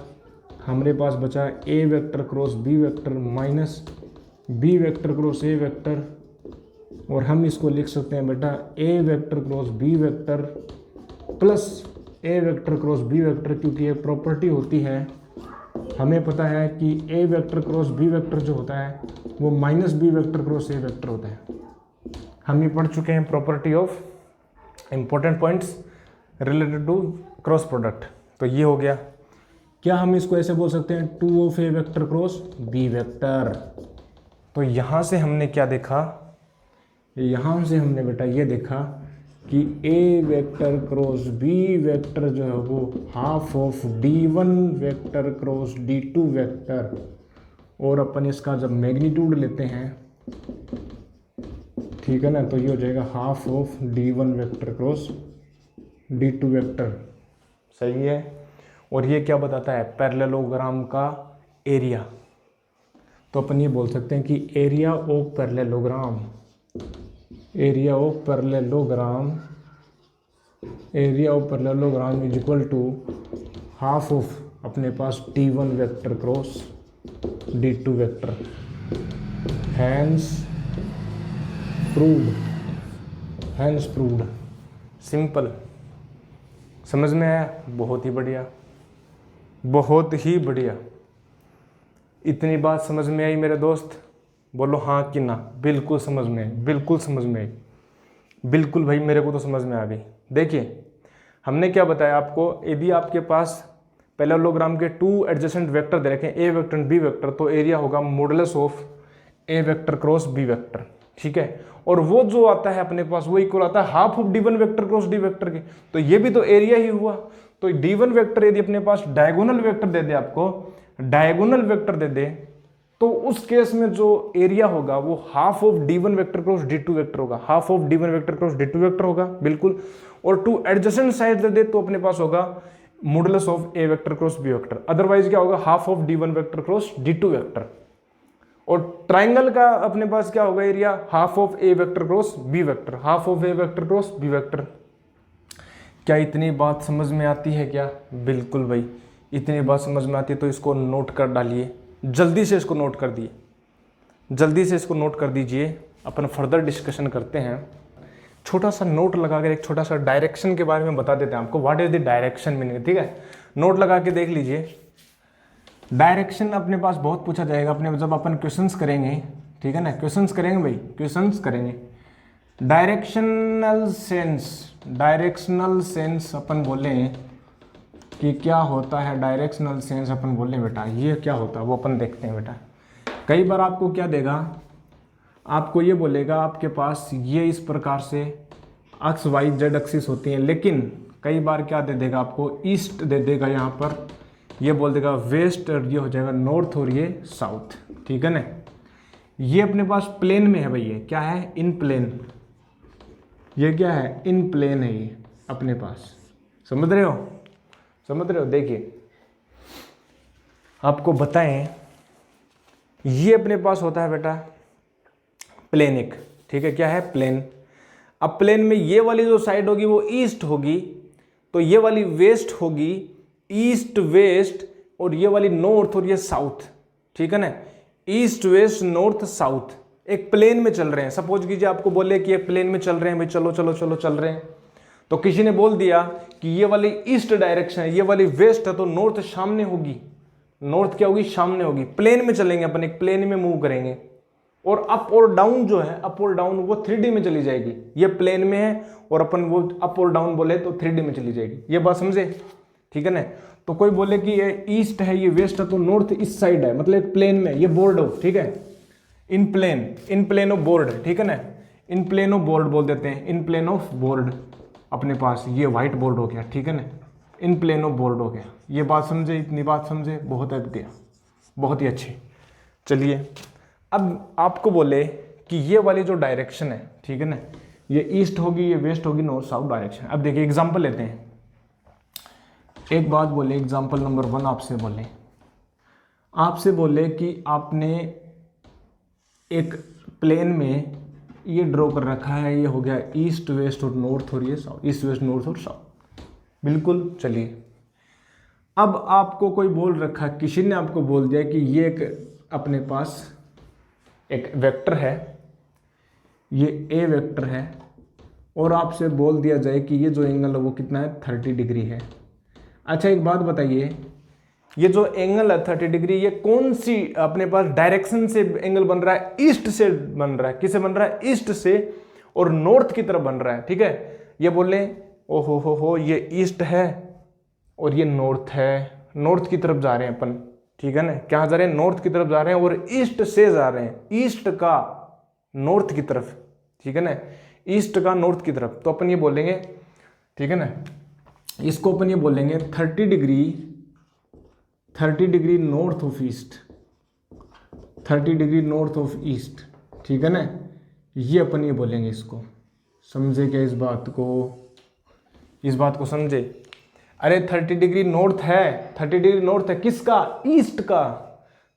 हमारे पास बचा A vector cross B vector minus B vector cross A vector, और हम इसको लिख सकते हैं बेटा A vector cross B vector plus A vector cross B vector, क्योंकि ये प्रॉपर्टी होती है, हमें पता है कि A vector cross B vector जो होता है वो minus B vector cross A vector होता है। हम ये पढ़ चुके हैं property of important points related to cross product. तो ये हो गया। क्या हम इसको ऐसे बोल सकते हैं, two of A vector cross B vector. तो यहाँ से हमने क्या देखा, यहाँ से हमने बेटा ये देखा कि A vector cross B vector जो है वो half of d1 vector cross d2 vector, और अपन इसका जब मैग्नीट्यूड लेते हैं, ठीक है ना, तो ये हो जाएगा half of d1 vector cross d2 vector. सही है। और ये क्या बताता है? पैरेललोग्राम का एरिया। तो अपन ये बोल सकते हैं कि area of parallelogram, area of parallelogram, area of parallelogram is equal to half of अपने पास d1 vector cross d2 vector. Hence proved, hence proved. Simple. समझ में आया? बहुत ही बढ़िया, बहुत ही बढ़िया। इतनी बात समझ में आई मेरे दोस्त? बोलो हाँ कि ना। बिल्कुल समझ में आई, बिल्कुल समझ में आई, बिल्कुल भाई, मेरे को तो समझ में आ गई। देखिए हमने क्या बताया आपको, यदि आपके पास पैरेललोग्राम के टू एडजेसेंट वेक्टर दे रखे हैं, A vector and B vector, तो एरिया होगा modulus of A vector cross B vector, ठीक है। और वो जो आता है अपने पास वो इक्वल आता है half of d1 vector cross D vector के। तो ये भी तो एरिया ही हुआ। तो d1 वेक्टर यदि अपने पास डायगोनल वेक्टर दे दे, आपको डायगोनल वेक्टर दे दे, तो उस केस में जो एरिया होगा वो half of d1 vector cross d2 vector होगा, half of d1 vector cross d2 vector होगा, बिल्कुल। और टू एडजेसेंट साइड दे दे तो अपने पास होगा modulus of A vector cross B vector. Otherwise क्या होगा? Half of d1 vector cross d2 vector. और ट्राइंगल का अपने पास क्या होगा area? Half of A vector cross B vector, half of A vector cross B vector. क्या इतनी बात समझ में आती है क्या? बिल्कुल भाई, इतनी बात समझ में आती है तो इसको नोट कर डालिए, जल्दी से इसको नोट कर दिए, जल्दी से इसको नोट कर दीजिए। अपन फर्दर डिस्कशन करते हैं। छोटा सा नोट लगाकर एक छोटा सा डायरेक्शन के बारे में बता देते हैं आपको, what is the direction meaning, ठीक है। नोट लगा के देख लीजिए। डायरेक्शन अपने पास बहुत पूछा जाएगा अपने, जब अपन क्वेश्चंस करेंगे, ठीक है ना, क्वेश्चंस करेंगे भाई, क्वेश्चंस करेंगे। डायरेक्शनल सेंस, डायरेक्शनल सेंस अपन बोले कि क्या होता है, डायरेक्शनल सेंस अपन बोले बेटा ये क्या होता है वो अपन देखते हैं बेटा। कई बार आपको क्या देगा, आपको ये बोलेगा आपके पास ये इस प्रकार से एक्स वाई जेड एक्सिस होती हैं, लेकिन कई बार क्या दे देगा आपको, ईस्ट दे देगा, यहाँ पर ये बोल देगा वेस्ट, और ये हो जाएगा नॉर्थ और ये साउथ, ठीक है ना। ये अपने पास प्लेन में है भाई, ये क्या है? इन प्लेन। ये क्या है? इन प्लेन है ये अपने पास। समझ रहे हो? समझ रहे हो? देखिए आपको बताएं, ये अपने पास होता है बेटा प्लेन एक, ठीक है, क्या है? प्लेन। अब प्लेन में ये वाली जो साइड होगी वो ईस्ट होगी, तो ये वाली वेस्ट होगी, ईस्ट वेस्ट और ये वाली नॉर्थ और ये साउथ, ठीक है ना, ईस्ट वेस्ट नॉर्थ साउथ एक प्लेन में चल रहे हैं। सपोज कीजिए आपको बोले कि ये प्लेन में चल रहे हैं भाई, चलो चलो चलो चल रहे हैं, तो किसी ने बोल दिया कि ये वाली ईस्ट डायरेक्शन है, ये वाली वेस्ट है, तो नॉर्थ सामने होगी, नॉर्थ क्या होगी, सामने होगी। प्लेन में चलेंगे अपन, एक प्लेन में मूव करेंगे, और अप और डाउन जो है, अप और डाउन वो 3D में चली जाएगी। ये प्लेन में है और अपन वो अप और डाउन बोले तो 3D में चली जाएगी। ये बात समझे, ठीक है ना। तो कोई बोले कि ये ईस्ट है, ये वेस्ट है, तो नॉर्थ इस साइड है, मतलब एक प्लेन में, ये बोर्ड हो, ठीक है, इन प्लेन ऑफ बोर्ड, ठीक है ना, इन प्लेन ऑफ बोर्ड बोल देते हैं, इन प्लेन ऑफ बोर्ड अपने पास, ये व्हाइट बोर्ड हो गया, ठीक है ना, इन प्लेन ऑफ बोर्ड हो गया। ये बात समझे, इतनी बात समझे, बहुत बढ़िया, बहुत ही अच्छी। चलिए अब आपको बोले कि ये वाली जो डायरेक्शन है, ठीक है ना, ये ईस्ट होगी, ये वेस्ट होगी, नॉर्थ साउथ डायरेक्शन। अब देखिए एग्जांपल लेते हैं। एक बात बोले, एग्जांपल नंबर 1 आपसे बोले कि आपने एक प्लेन में ये ड्रॉ कर रखा है, ये हो गया ईस्ट वेस्ट और नॉर्थ और ये साउथ, ईस्ट वेस्ट नॉर्थ और साउथ, बिल्कुल। चलिए अब आपको कोई बोल रखा, किसी ने आपको बोल दिया कि ये एक अपने पास एक वेक्टर है, ये ए वेक्टर है, और आपसे बोल दिया जाए कि ये जो एंगल है वो कितना है, 30 डिग्री है। अच्छा एक बात बताइए, ये जो एंगल है 30 डिग्री, ये कौन सी अपने पास डायरेक्शन से एंगल बन रहा है, ईस्ट से बन रहा है, किससे बन रहा है, ईस्ट से, और नॉर्थ की तरफ बन रहा है, ठीक है। ये बोले ओ हो ये ईस्ट है और ये नॉर्थ है, नॉर्थ की तरफ जा रहे हैं अपन, ठीक है ना, क्या जा रहे हैं, नॉर्थ की तरफ जा रहे हैं, और ईस्ट से जा रहे हैं, ईस्ट का नॉर्थ की तरफ, ठीक है ना, ईस्ट का नॉर्थ की तरफ। तो अपन ये बोलेंगे, ठीक है ना, इसको अपन ये बोलेंगे 30 degree north of east, 30 degree north of east, ठीक है ना, ये अपन ये बोलेंगे इसको। समझे क्या इस बात को समझे। अरे 30 डिग्री नॉर्थ है, 30 डिग्री नॉर्थ है किसका, ईस्ट का,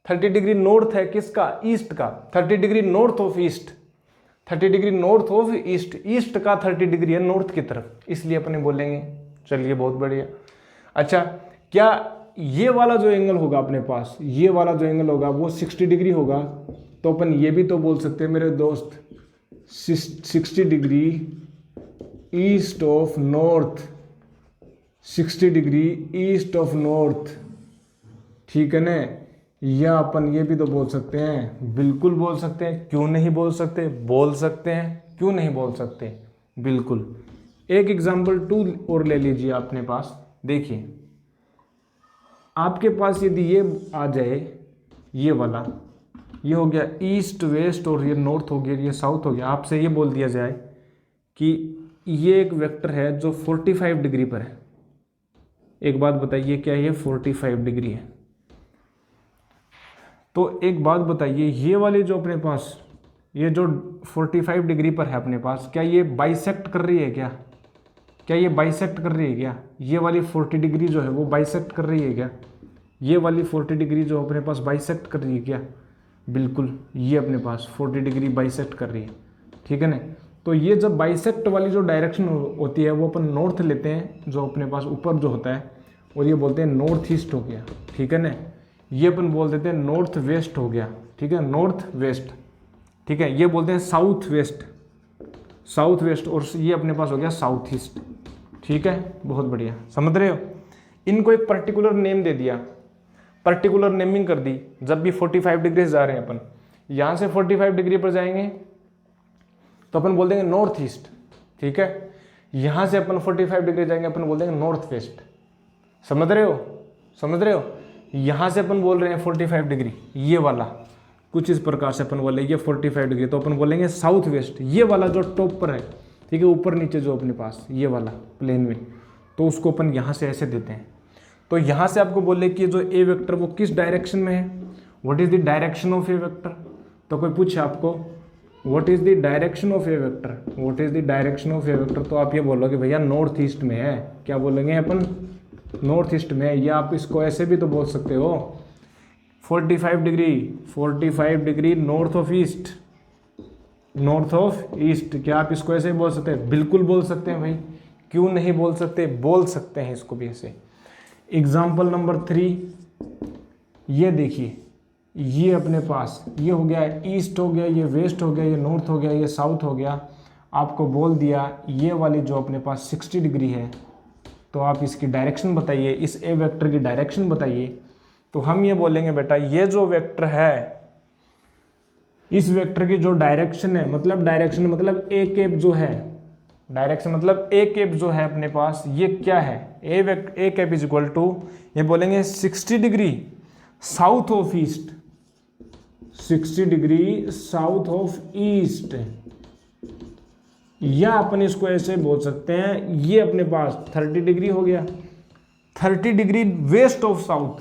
30 डिग्री नॉर्थ है किसका, ईस्ट का, 30 degree north of east, 30 degree north of east, east का 30 डिग्री है नॉर्थ की तरफ, इसलिए अपने बोलेंगे। चलिए बहुत बढ़िया। अच्छा क्या ये वाला जो एंगल होगा अपने पास, ये वाला जो एंगल होगा वो 60 डिग्री होगा, तो अपन ये भी तो बोल सकते हैं मेरे दोस्त 60 degree east of north, 60 degree east of north, ठीक है ना। या अपन ये भी तो बोल सकते हैं, बिल्कुल बोल सकते हैं, क्यों नहीं बोल सकते, बोल सकते हैं, क्यों नहीं बोल सकते, बिल्कुल। एक एग्जाम्पल 2 और ले लीजिए अपने पास। देखिए आपके पास यदि ये आ जाए, ये वाला, ये हो गया ईस्ट वेस्ट और ये नॉर्थ हो गया, ये साउथ हो गया। आपसे ये बोल दिया जाए कि ये एक वेक्टर है जो 45 डिग्री पर है। एक बात बताइए क्या ये 45 डिग्री है? तो एक बात बताइए, ये वाली जो अपने पास, ये जो 45 डिग्री पर है अपने पास, क्या ये बाइसेक्ट कर रही है क्या? क्या ये बाइसेक्ट कर रही है क्या? ये वाली 40 डिग्री जो है वो बाइसेक्ट कर रही है क्या? ये वाली 40 डिग्री जो अपने पास बाइसेक्ट कर रही है क्या? बिल्कुल, ये अपने पास 40 डिग्री बाइसेक्ट कर रही है, ठीक है ना। तो ये जब बाइसेक्ट वाली जो डायरेक्शन होती है वो अपन नॉर्थ लेते हैं, जो अपने पास ऊपर जो होता है, और ये बोलते हैं नॉर्थ ईस्ट हो गया, ठीक है ना। ये अपन बोल देते हैं नॉर्थ वेस्ट हो गया, ठीक है, नॉर्थ वेस्ट, ठीक है। ये बोलते हैं साउथ वेस्ट, साउथ वेस्ट, और ये अपने पास हो गया साउथ ईस्ट, ठीक है। बहुत बढ़िया, समझ रहे हो। इनको एक पर्टिकुलर नेम दे दिया, पर्टिकुलर नेमिंग कर दी। जब भी 45 डिग्री से जा रहे हैं अपन, यहाँ से 45 डिग्री पर जाएंगे तो अपन बोल देंगे नॉर्थ ईस्ट, ठीक है। यहाँ से अपन 45 डिग्री जाएंगे, अपन बोल देंगे नॉर्थ वेस्ट। समझ रहे हो, समझ रहे हो। यहाँ से अपन बोल रहे हैं 45 डिग्री, ये वाला कुछ इस प्रकार से अपन बोले ये 45 डिग्री, तो अपन बोलेंगे साउथ वेस्ट। ये वाला जो टॉप पर है, ठीक है, ऊपर नीचे जो अपने पास ये वाला प्लेन में, तो उसको अपन यहाँ से ऐसे देते हैं। तो यहाँ से आपको बोले कि जो ए वेक्टर वो किस डायरेक्शन में है, what is the direction of A vector. तो कोई पूछे आपको what is the direction of A vector, what is the direction of A vector, तो आप ये बोलोगे भैया नॉर्थ ईस्ट में है। क्या बोलेंगे अपन, नॉर्थ ईस्ट में है। या आप इसको ऐसे भी तो बोल सकते हो 45 degree north of east, north of east. क्या आप इसको ऐसे बोल सकते हैं? बिल्कुल बोल सकते हैं भाई, क्यों नहीं बोल सकते, बोल सकते हैं इसको भी ऐसे। एग्जाम्पल नंबर 3, ये देखिए, ये अपने पास ये हो गया, ईस्ट हो गया, ये वेस्ट हो गया, ये नॉर्थ हो गया, ये साउथ हो गया। आपको बोल दिया ये वाली जो अपने पास 60 डिग्री है, तो आप इसकी डायरेक्शन बताइए, इस ए वेक्टर की डायरेक्शन बताइए। तो हम ये बोलेंगे बेटा ये जो वेक्टर है, इस वेक्टर की जो डायरेक्शन है, मतलब डायरेक्शन मतलब ए कैप जो है, डायरेक्शन मतलब ए कैप जो है अपने पास, ये क्या है, A cap is equal to, ये बोलेंगे 60 degree south of east, 60 degree south of east, या अपन इसको ऐसे बोल सकते हैं, ये अपने पास 30 डिग्री हो गया, 30 degree west of south,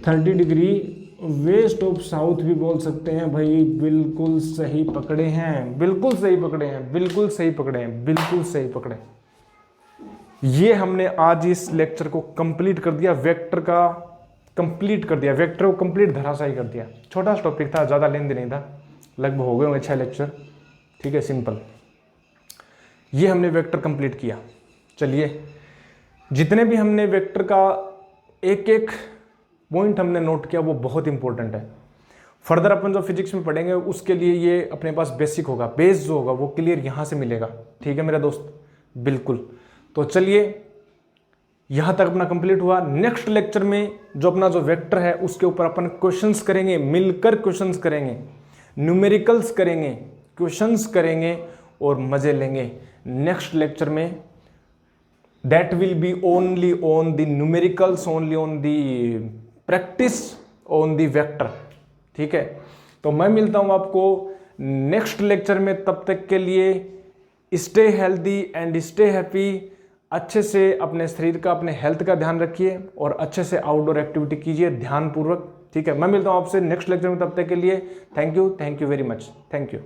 30 degree west of south भी बोल सकते हैं भाई। बिल्कुल सही पकड़े हैं, बिल्कुल सही पकड़े हैं, बिल्कुल सही पकड़े हैं, बिल्कुल सही पकड़े। ये हमने आज इस लेक्चर को कंप्लीट कर दिया, वेक्टर का कंप्लीट कर दिया, वेक्टर को कंप्लीट धराशायी कर दिया। छोटा सा टॉपिक था, ज़्यादा लेंदी नहीं था, लगभग हो गए होंगे 6 लेक्चर, ठीक है, सिंपल। ये हमने वेक्टर कंप्लीट किया। चलिए, जितने भी हमने वेक्टर का एक एक पॉइंट हमने नोट किया वो बहुत इंपॉर्टेंट है। फर्दर अपन जो फिजिक्स में पढ़ेंगे उसके लिए ये अपने पास बेसिक होगा, बेस जो होगा वो क्लियर यहाँ से मिलेगा, ठीक है मेरा दोस्त, बिल्कुल। तो चलिए, यहाँ तक अपना कंप्लीट हुआ। नेक्स्ट लेक्चर में जो अपना जो वेक्टर है उसके ऊपर अपन क्वेश्चंस करेंगे, मिलकर क्वेश्चंस करेंगे, न्यूमेरिकल्स करेंगे, क्वेश्चंस करेंगे और मजे लेंगे। नेक्स्ट लेक्चर में that will be only on the numericals, only on the practice on the vector, ठीक है। तो मैं मिलता हूं आपको नेक्स्ट लेक्चर में, तब तक के लिए stay healthy and stay happy. अच्छे से अपने शरीर का, अपने हेल्थ का ध्यान रखिए और अच्छे से आउटडोर एक्टिविटी कीजिए ध्यानपूर्वक, ठीक है। मैं मिलता हूं आपसे नेक्स्ट लेक्चर में, तब तक के लिए thank you very much, thank you.